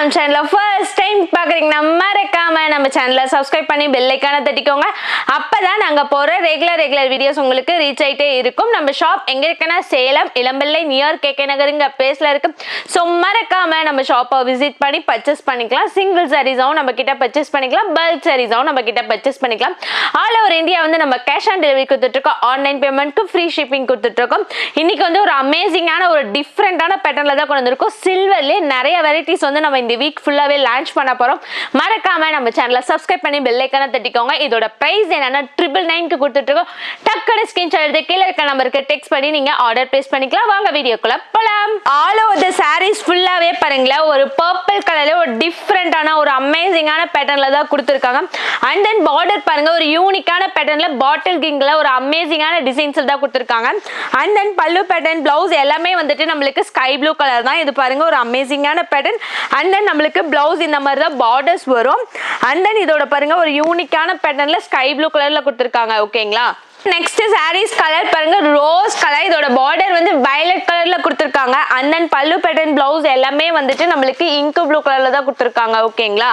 நம்ம சேனலை first time பார்க்குறீங்கன்னா மறக்காம நம்ம சேனலை சப்ஸ்கிரைப் பண்ணி பெல் ஐக்கானை தட்டிக்கோங்க. அப்பதான் நாங்கள் போகிற ரெகுலர் வீடியோஸ் உங்களுக்கு ரீச் ஆகிட்டே இருக்கும். நம்ம ஷாப் எங்கே இருக்குன்னா சேலம் இளம்பிள்ளை நியர் கேகே நகருங்க பிளேஸில் இருக்கு. ஸோ மறக்காம நம்ம ஷாப்பை விசிட் பண்ணி பர்ச்சேஸ் பண்ணிக்கலாம். சிங்கிள் சாரீஸாகவும் நம்ம கிட்ட பர்ச்சேஸ் பண்ணிக்கலாம், பல்க் சாரீஸாகவும் நம்ம கிட்ட பர்ச்சேஸ் பண்ணிக்கலாம். ஆல் ஓவர் இந்தியா வந்து நம்ம கேஷ் ஆன் டெலிவரி கொடுத்துட்ருக்கோம். ஆன்லைன் பேமெண்ட்க்கு ஃப்ரீ ஷிப்பிங் கொடுத்துட்ருக்கோம். இன்னைக்கு வந்து ஒரு அமேசிங்கான ஒரு டிஃப்ரெண்டான பேட்டர்னில் தான் கொண்டு வந்திருக்கோம். சில்வர்லேயே நிறைய வெரைட்டிஸ் வந்து நம்ம இந்த வீக் ஃபுல்லாவே லான்ச் பண்ண போறோம். மறக்காம நம்ம சேனலை சப்ஸ்கிரைப் பண்ணி பெல் ஐகானை தட்டிக்கோங்க. இதோட பிரைஸ் என்னன்னா 999 கொடுத்துட்டு இருக்கோம். டக்குனு ஸ்கிரீன்ஷாட் எடுத்து கீழ இருக்க நம்பருக்கு டெக்ஸ்ட் பண்ணி நீங்க ஆர்டர் பிளேஸ் பண்ணிக்கலாம். வாங்க வீடியோக்குள்ள போலாம். ஆல் ஓவர் தி சாரீஸ் ஃபுல்லாவே பாருங்களேன், ஒரு பர்பிள் கலர்ல ஒரு டிஃப்ரெண்டான ஒரு அமேசிங்கான பேட்டர்ன்ல தான் கொடுத்துருக்காங்க. அண்ட் தென் பார்டர் பாருங்க, ஒரு யூனிக்கான பேட்டர்ன்ல பாட்டில் கிங்ல ஒரு அமேசிங்கான டிசைன்ஸ் தான் கொடுத்துருக்காங்க. அண்ட் தென் பல்லு பேட்டர்ன், பிளவுஸ் எல்லாமே வந்துட்டு நம்மளுக்கு ஸ்கை ப்ளூ கலர் தான். இது பாருங்க ஒரு அமேசிங்கான பேட்டர்ன். அண்ட் தென் நம்மளுக்கு பிளவுஸ் இந்த மாதிரி தான் பார்டர்ஸ் வரும். அண்ட் தென் இதோட பாருங்க ஒரு யூனிக்கான பேட்டர்ன்ல ஸ்கை ப்ளூ கலர்ல கொடுத்துருக்காங்க. ஓகேங்களா, நெக்ஸ்ட் சாரீஸ் கலர் பாருங்க, ரோஸ் கலர். இதோட பார்டர் வந்து வயலட் கலர்ல கொடுத்துருக்காங்க. அண்ட் தென் பல்லு பேட்டர்ன், பிளவுஸ் எல்லாமே வந்துட்டு நம்மளுக்கு இங்க் ப்ளூ கலர்ல தான் கொடுத்துருக்காங்க. ஓகேங்களா,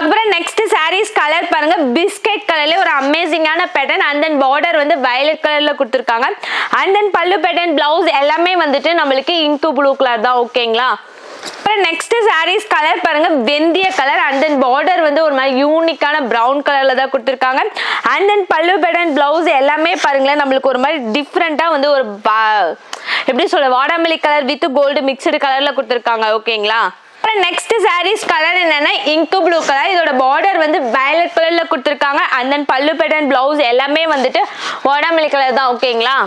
அப்புறம் நெக்ஸ்ட் சாரீஸ் கலர் பாருங்க, பிஸ்கெட் கலர்ல ஒரு அமேசிங்கான பேட்டர்ன். அண்ட் தென் பார்டர் வந்து வயலட் கலர்ல கொடுத்துருக்காங்க. அண்ட் தென் பல்லு பேட்டர்ன், பிளவுஸ் எல்லாமே வந்துட்டு நம்மளுக்கு இங்க் ப்ளூ கலர் தான். ஓகேங்களா, அப்புறம் நெக்ஸ்ட் சாரீஸ் கலர் பாருங்க, வெந்திய கலர். அண்ட் தென் பார்டர் வந்து ஒரு மாதிரி யூனிக்கான பிரவுன் கலர்ல தான் கொடுத்துருக்காங்க. அண்ட் தென் பல்லு பேட்டர்ன், பிளவுஸ் எல்லாமே பாருங்களேன் நம்மளுக்கு ஒரு மாதிரி டிஃப்ரெண்டா வந்து ஒரு எப்படி சொல்ல வாடாமல்லி கலர் வித் கோல்டு மிக்சடு கலர்ல கொடுத்துருக்காங்க. ஓகேங்களா, நெக்ஸ்ட் சாரீஸ் கலர் என்னன்னா இங்க் ப்ளூ கலர். இதோட பார்டர் வந்து வயலட் கலர்ல கொடுத்துருக்காங்க. அண்ட் தென் பல்லு பேட்டர்ன், பிளவுஸ் எல்லாமே வந்துட்டு வாடாமல்லி கலர் தான். ஓகேங்களா,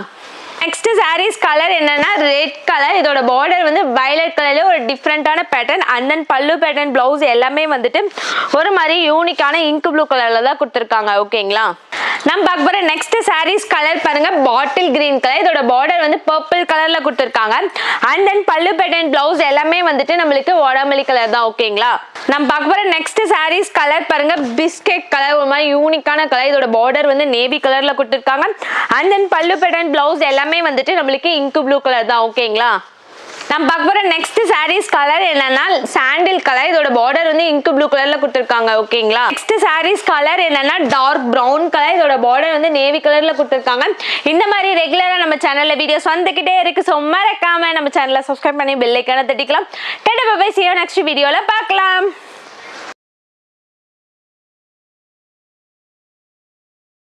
நெக்ஸ்ட் சாரீஸ் கலர் என்னன்னா ரெட் கலர். இதோட பார்டர் வந்து வயலட் கலர்ல ஒரு டிஃப்ரெண்டான பேட்டர்ன். அண்ட் தென் பல்லு பேட்டர்ன், பிளவுஸ் எல்லாமே வந்துட்டு ஒரு மாதிரி யூனிக்கான இங்க் ப்ளூ கலர்ல தான் கொடுத்துருக்காங்க. ஓகேங்களா, நம்ம பார்க்க போற நெக்ஸ்ட் சாரீஸ் கலர் பாருங்க, பாட்டில் கிரீன் கலர். இதோட பார்டர் வந்து பர்பிள் கலர்ல கொடுத்துருக்காங்க. அண்ட் தென் பல்லு பேட்டர்ன், பிளவுஸ் எல்லாமே வந்துட்டு நம்மளுக்கு வாடாமல்லி கலர் தான். ஓகேங்களா, நம்ம பார்க்க போற நெக்ஸ்ட் சாரீஸ் கலர் பாருங்க, பிஸ்கெட் கலர். ஒரு மாதிரி யூனிக்கான கலர். இதோட பார்டர் வந்து நேவி கலர்ல கொடுத்துருக்காங்க. அண்ட் தென் பல்லு பேட்டர்ன், பிளவுஸ் எல்லாமே வந்துட்டு நம்மளுக்கு இங்க் ப்ளூ கலர் தான். ஓகேங்களா, நம்ம பார்க்க போற நெக்ஸ்ட் சாரீஸ் கலர் என்னன்னா சாண்டில் கலர். இதோட பார்டர் வந்து இங்க் ப்ளூ கலர்ல கொடுத்துருக்காங்க. ஓகேங்களா, நெக்ஸ்ட் சாரீஸ் கலர் என்னன்னா டார்க் பிரவுன் கலர். இதோட பார்டர் வந்து நேவி கலர்ல கொடுத்துருக்காங்க. இந்த மாதிரி ரெகுலரா நம்ம சேனல்ல வீடியோஸ் வந்துகிட்டே இருக்கு. ஸோ மறக்காம நம்ம சேனலை சப்ஸ்கிரைப் பண்ணி பெல் ஐகானை தட்டிக்கலாம். டேட்டா பை, see you next வீடியோல பார்க்கலாம்.